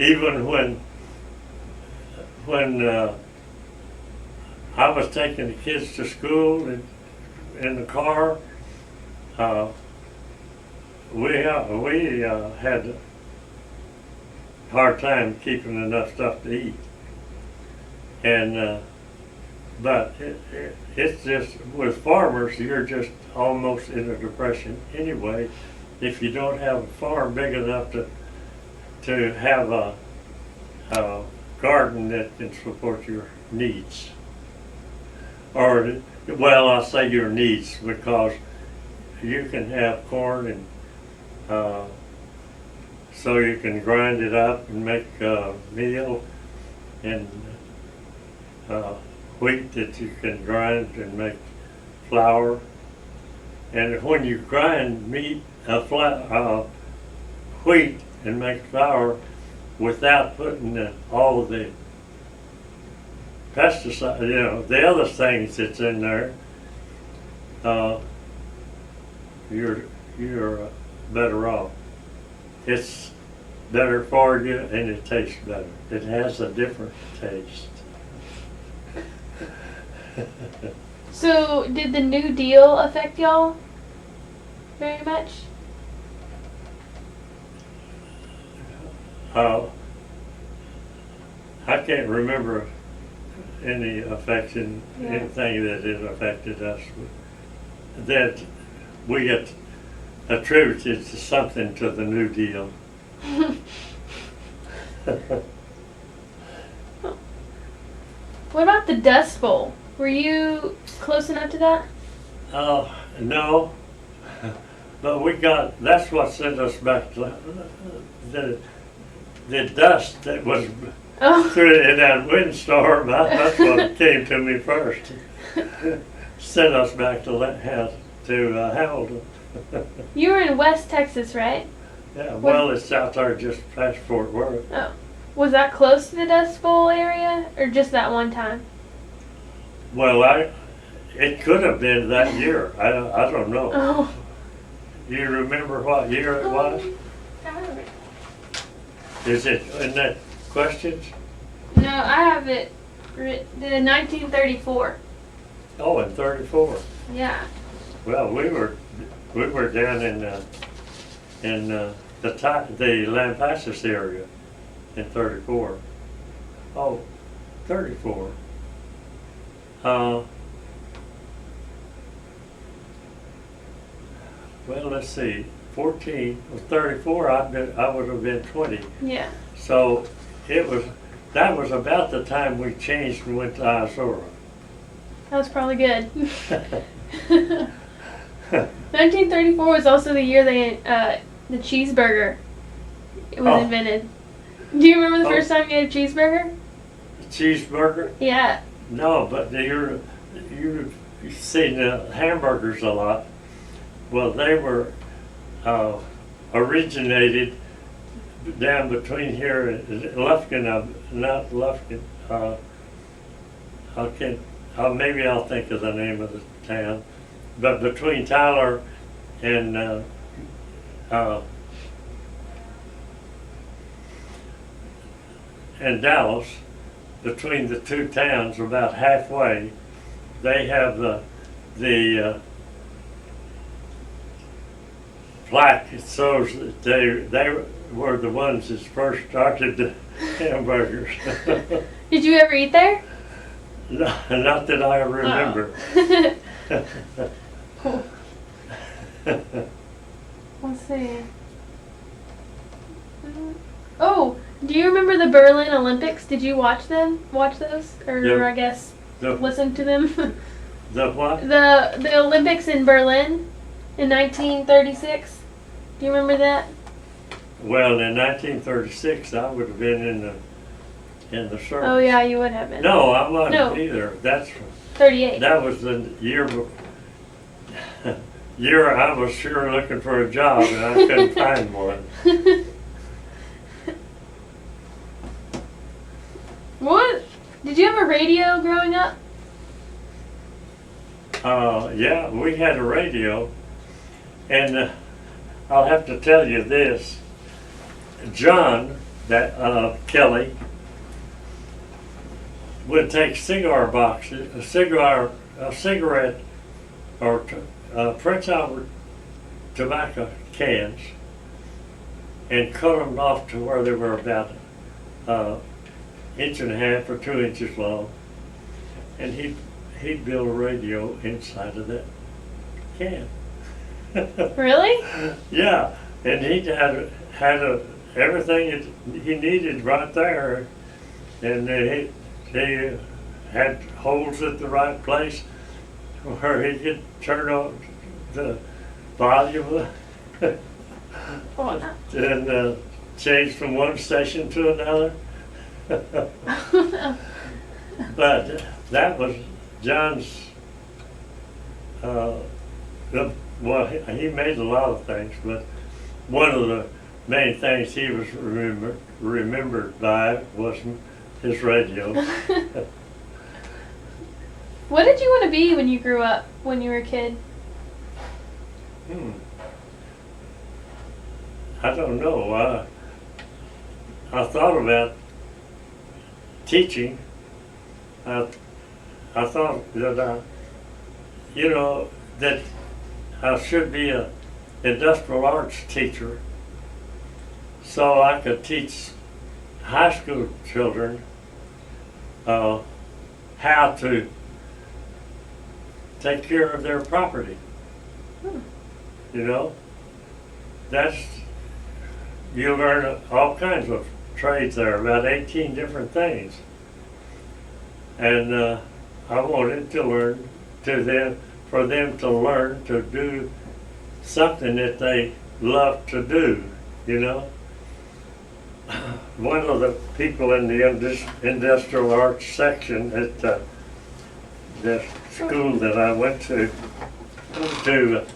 even when I was taking the kids to school in the car, we had a hard time keeping enough stuff to eat, and but it's just with farmers, you're just almost in a depression anyway if you don't have a farm big enough to have a garden that can support your needs. Or, well, I'll say your needs, because you can have corn and so you can grind it up and make meal, and wheat that you can grind and make flour. And when you grind wheat and make flour without putting all the pesticide, the other things that's in there, you're better off. It's better for you and it tastes better. It has a different taste. So, did the New Deal affect y'all very much? I can't remember any anything that it affected us. That we get attributed to something to the New Deal. What about the Dust Bowl? Were you close enough to that? No, but that's what sent us back to the dust that was through in that windstorm. That's what came to me first. Sent us back to Hamilton. You were in West Texas, right? Yeah, well, it's out there just past Fort Worth. Oh. Was that close to the Dust Bowl area, or just that one time? Well, it could have been that year. I don't know. Oh. You remember what year it was? Is it in that questions? No, I have it written 1934. Oh, in 34. Yeah. Well, we were down in the Lampasas area in 34. Oh, 34. Well, let's see. 14 was 34. I would have been 20. Yeah. So that was about the time we changed and went to Isora. That was probably good. 1934 was also the year the cheeseburger was invented. Do you remember the first time you had a cheeseburger? Cheeseburger? Yeah. No, but you've seen the hamburgers a lot. Well, they were originated down between here and Lufkin, not Lufkin. Maybe I'll think of the name of the town, but between Tyler and Dallas, between the two towns, about halfway, they have the plaque. It shows that they were the ones that first started the hamburgers. Did you ever eat there? No, not that I remember. Oh. Let's see. Oh, do you remember the Berlin Olympics? Did you watch those? Or Yep. I guess listen to them? The what? The Olympics in Berlin in 1936. Do you remember that? Well, in 1936, I would have been in the service. Oh yeah, you would have been. No, I wasn't No. either. 38. That was the year I was sure looking for a job and I couldn't find one. What? Did you have a radio growing up? Yeah, we had a radio, and I'll have to tell you this. John, that Kelly would take cigar boxes, a cigarette, or Prince Albert tobacco cans, and cut them off to where they were about inch and a half or 2 inches long, and he'd build a radio inside of that can. Really? Yeah, and he had everything he needed right there, and he had holes at the right place where he could turn on the volume Oh, and change from one station to another. no. But that was John's. Well, he made a lot of things, but one of the main things he was remembered by was his radio. What did you want to be when you grew up, when you were a kid? I don't know. I thought about teaching. I thought that that I should be an industrial arts teacher, so I could teach high school children how to take care of their property. That's, you learn all kinds of trades there, about 18 different things. And I wanted to learn for them to learn to do something that they love to do, One of the people in the industrial arts section at the school that I went to Denton,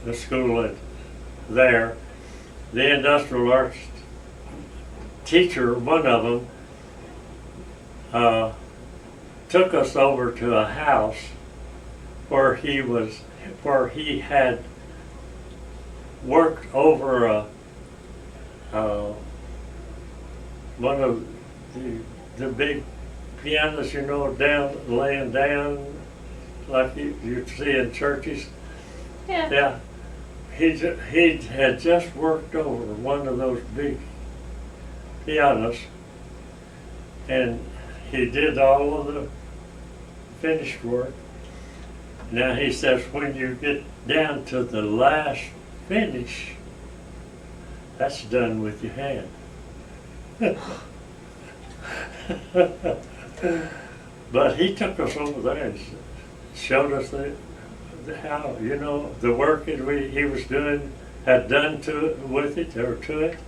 the school there, the industrial arts teacher, one of them, took us over to a house where he had worked over one of the big pianos, laying down like you see in churches. Yeah. Yeah. He had just worked over one of those big pianos, and he did all of the finished work. Now he says, when you get down to the last finish, that's done with your hand. But he took us over there and showed us how, the work that he was doing, had done to it, with it, or to it.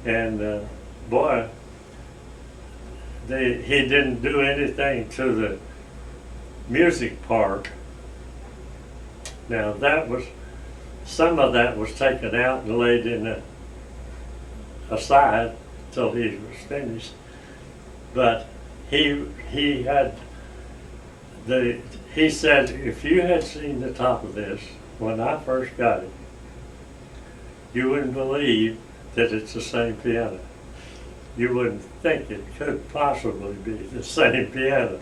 And boy, he didn't do anything to the music part. Now some of that was taken out and laid in aside till he was finished. But he said, if you had seen the top of this when I first got it, you wouldn't believe that it's the same piano. You wouldn't think it could possibly be the same piano.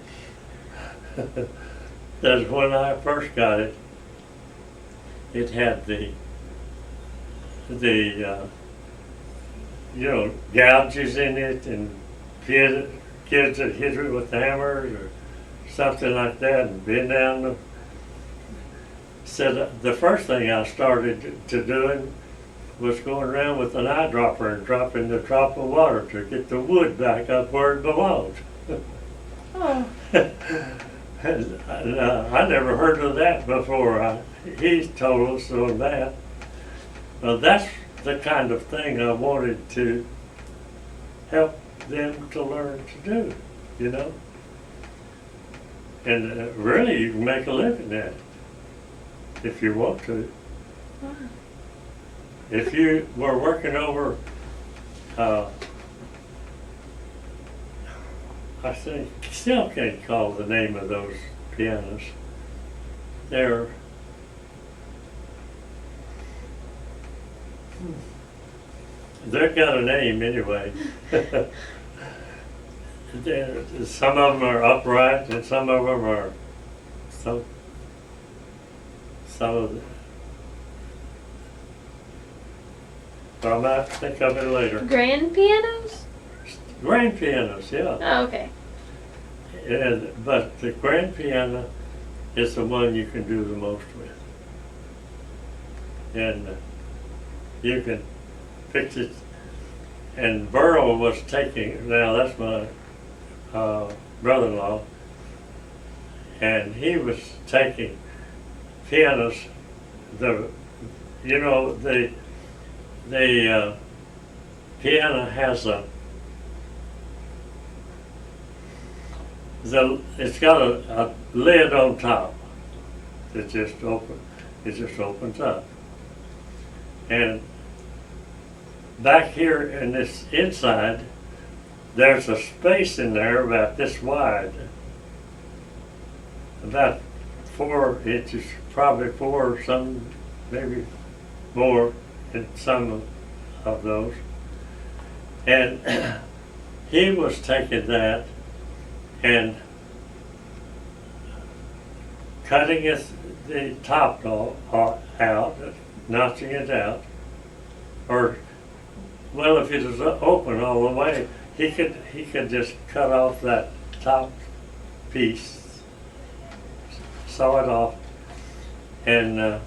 Because when I first got it, it had the gouges in it, and kids that hit it with hammers or something like that, and bend down. Said the first thing I started to doing was going around with an eyedropper and dropping the drop of water to get the wood back up where it belonged. Oh. And, I never heard of that before. He told us on that. That's the kind of thing I wanted to help them to learn to do, And really, you can make a living at it if you want to. Wow. If you were working over, I still can't call the name of those pianos. they're they've got a name anyway. Some of them are upright, and some of them are some of the. I might think of it later. Grand pianos? Grand pianos, yeah. Oh, okay. But the grand piano is the one you can do the most with. And you can fix it. And Burl was taking, now that's my brother-in-law, and he was taking pianos, the piano has it's got a lid on top. It just opens up. And back here in this inside, there's a space in there about this wide, about 4 inches, probably 4, some maybe more in some of those. And he was taking that and cutting the top out, notching it out, or well, if it was open all the way, he could just cut off that top piece, saw it off, and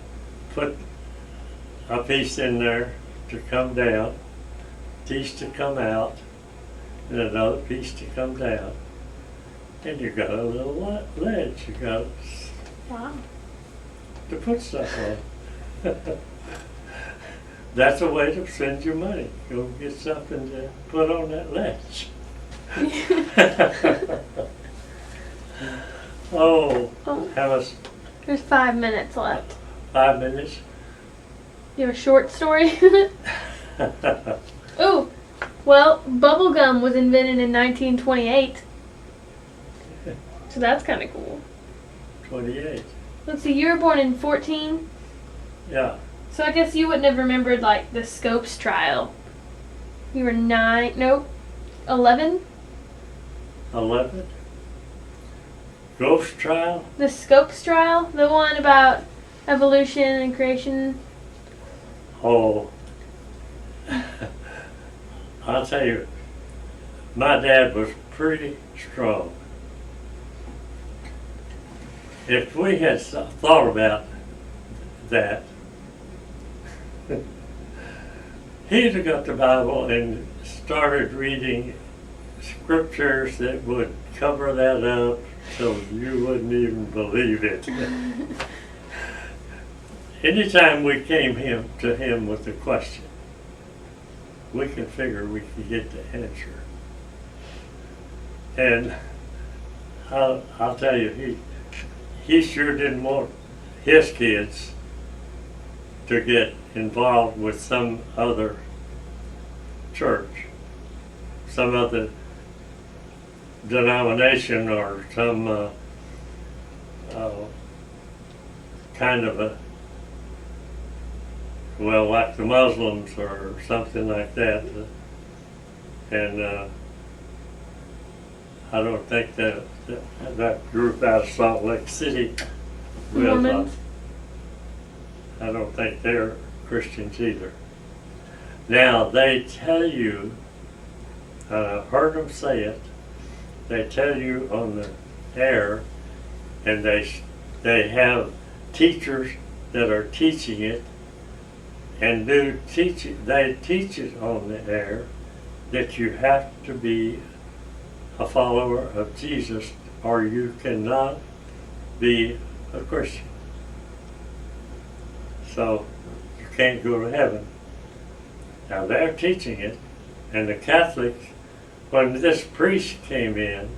put a piece in there to come down, piece to come out, and another piece to come down, and you got a little ledge. You got Wow. to put stuff on. That's a way to spend your money. Go get something to put on that ledge. Oh, have us There's 5 minutes left. 5 minutes. You have a short story? Ooh, well, bubblegum was invented in 1928. So that's kind of cool. 28. Let's see, you were born in 14. Yeah. So I guess you wouldn't have remembered like the Scopes trial. You were 11? 11. Ghost trial. The Scopes trial? The one about evolution and creation? Oh. I'll tell you, my dad was pretty strong. If we had thought about that, he'd have got the Bible and started reading scriptures that would cover that up so you wouldn't even believe it. Anytime we came to him with a question, we could figure we could get the answer. And I'll tell you, he sure didn't want his kids to get involved with some other church, some other denomination, or some kind of a, well, like the Muslims or something like that. And I don't think that group out of Salt Lake City will. Mormons? I don't think they're Christians either. Now, they tell you, I've heard them say it, they tell you on the air, and they have teachers that are teaching it, and they teach it on the air, that you have to be a follower of Jesus or you cannot be a Christian. So you can't go to heaven. Now they're teaching it, and the Catholics, when this priest came in,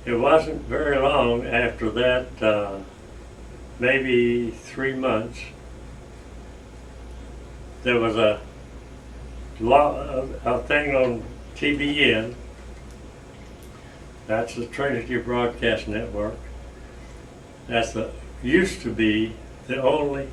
it wasn't very long after that, maybe 3 months, there was a thing on TBN, that's the Trinity Broadcast Network, That's used to be the only